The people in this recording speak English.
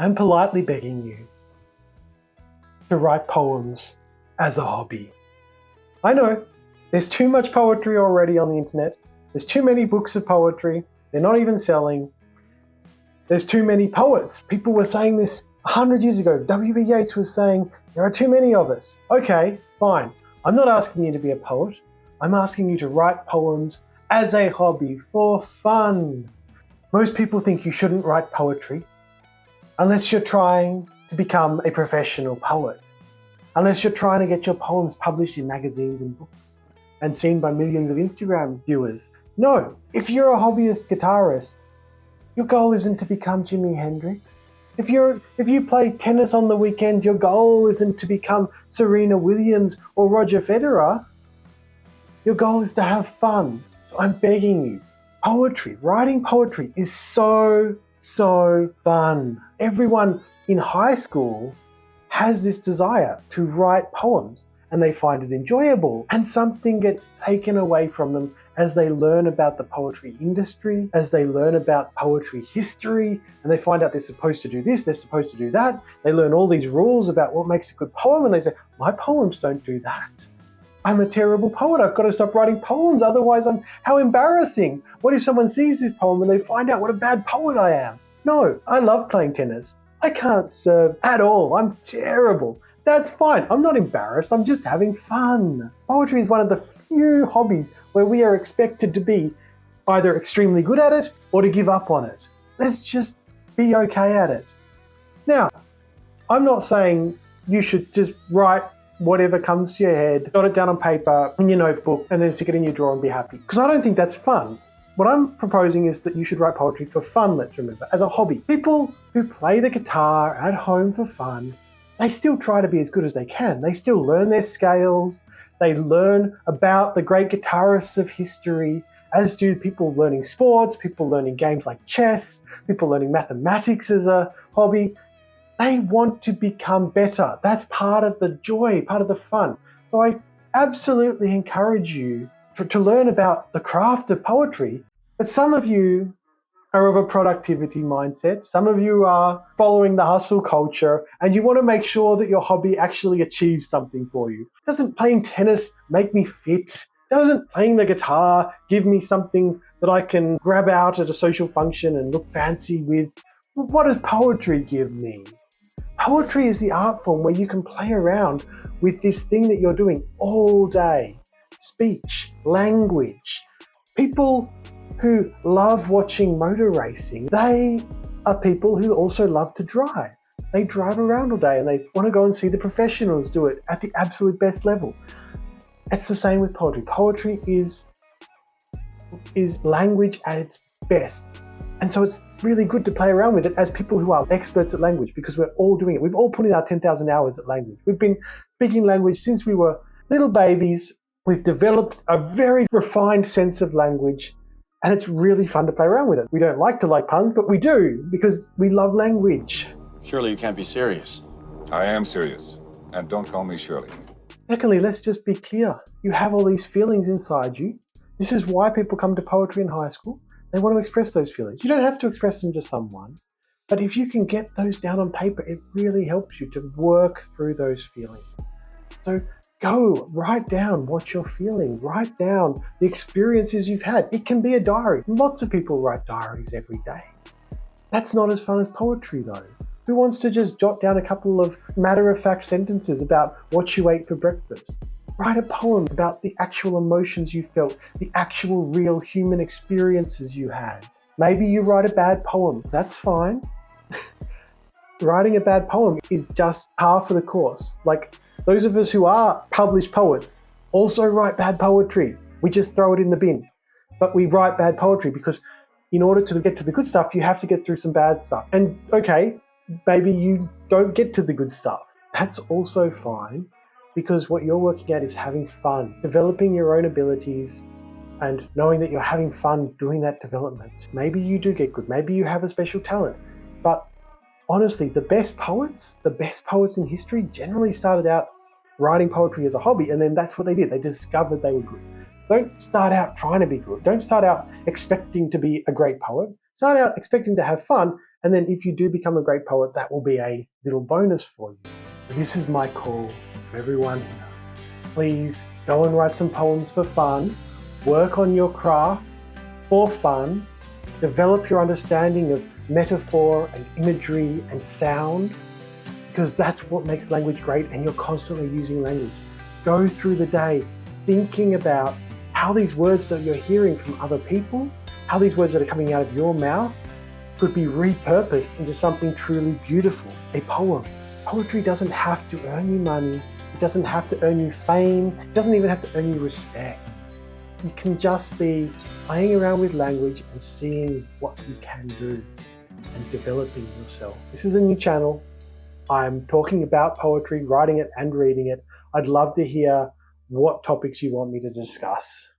I'm politely begging you to write poems as a hobby. I know, there's too much poetry already on the internet. There's too many books of poetry. They're not even selling. There's too many poets. People were saying this 100 years ago. W.B. Yeats was saying, there are too many of us. Okay, fine. I'm not asking you to be a poet. I'm asking you to write poems as a hobby for fun. Most people think you shouldn't write poetry unless you're trying to become a professional poet, unless you're trying to get your poems published in magazines and books and seen by millions of Instagram viewers. No, if you're a hobbyist guitarist, your goal isn't to become Jimi Hendrix. If you play tennis on the weekend, your goal isn't to become Serena Williams or Roger Federer. Your goal is to have fun. So I'm begging you, poetry, writing poetry is so fun. Everyone in high school has this desire to write poems and they find it enjoyable, and something gets taken away from them as they learn about the poetry industry, as they learn about poetry history, and they find out they're supposed to do this, they're supposed to do that. They learn all these rules about what makes a good poem, and they say, my poems don't do that. I'm a terrible poet. I've got to stop writing poems, otherwise how embarrassing. What if someone sees this poem and they find out what a bad poet I am? No, I love playing tennis. I can't serve at all. I'm terrible. That's fine. I'm not embarrassed. I'm just having fun. Poetry is one of the few hobbies where we are expected to be either extremely good at it or to give up on it. Let's just be okay at it. Now, I'm not saying you should just write whatever comes to your head, jot it down on paper in your notebook, and then stick it in your drawer and be happy. Because I don't think that's fun. What I'm proposing is that you should write poetry for fun, let's remember, as a hobby. People who play the guitar at home for fun, they still try to be as good as they can. They still learn their scales. They learn about the great guitarists of history, as do people learning sports, people learning games like chess, people learning mathematics as a hobby. They want to become better. That's part of the joy, part of the fun. So I absolutely encourage you to learn about the craft of poetry, but some of you are of a productivity mindset. Some of you are following the hustle culture and you want to make sure that your hobby actually achieves something for you. Doesn't playing tennis make me fit? Doesn't playing the guitar give me something that I can grab out at a social function and look fancy with? What does poetry give me? Poetry is the art form where you can play around with this thing that you're doing all day. Speech, language. People who love watching motor racing, they are people who also love to drive. They drive around all day and they want to go and see the professionals do it at the absolute best level. It's the same with poetry. Poetry is language at its best. And so it's really good to play around with it as people who are experts at language, because we're all doing it. We've all put in our 10,000 hours at language. We've been speaking language since we were little babies. We've developed a very refined sense of language, and it's really fun to play around with it. We don't like to like puns, but we do because we love language. Surely you can't be serious. I am serious, and don't call me Shirley. Secondly, let's just be clear. You have all these feelings inside you. This is why people come to poetry in high school. They want to express those feelings. You don't have to express them to someone, but if you can get those down on paper, it really helps you to work through those feelings. So go, write down what you're feeling. Write down the experiences you've had. It can be a diary. Lots of people write diaries every day. That's not as fun as poetry though. Who wants to just jot down a couple of matter-of-fact sentences about what you ate for breakfast? Write a poem about the actual emotions you felt, the actual real human experiences you had. Maybe you write a bad poem. That's fine. Writing a bad poem is just par for the course. Like, those of us who are published poets also write bad poetry. We just throw it in the bin. But we write bad poetry because in order to get to the good stuff, you have to get through some bad stuff. And okay, maybe you don't get to the good stuff. That's also fine, because what you're working at is having fun, developing your own abilities and knowing that you're having fun doing that development. Maybe you do get good. Maybe you have a special talent. But honestly, the best poets in history generally started out writing poetry as a hobby, and then that's what they did. They discovered they were good. Don't start out trying to be good. Don't start out expecting to be a great poet. Start out expecting to have fun, And then if you do become a great poet, that will be a little bonus for you. This is my call to everyone here. Please go and write some poems for fun, work on your craft for fun, develop your understanding of metaphor and imagery and sound, because that's what makes language great, and you're constantly using language. Go through the day thinking about how these words that you're hearing from other people, how these words that are coming out of your mouth could be repurposed into something truly beautiful, a poem. Poetry doesn't have to earn you money, it doesn't have to earn you fame, it doesn't even have to earn you respect. You can just be playing around with language and seeing what you can do and developing yourself. This is a new channel. I'm talking about poetry, writing it and reading it. I'd love to hear what topics you want me to discuss.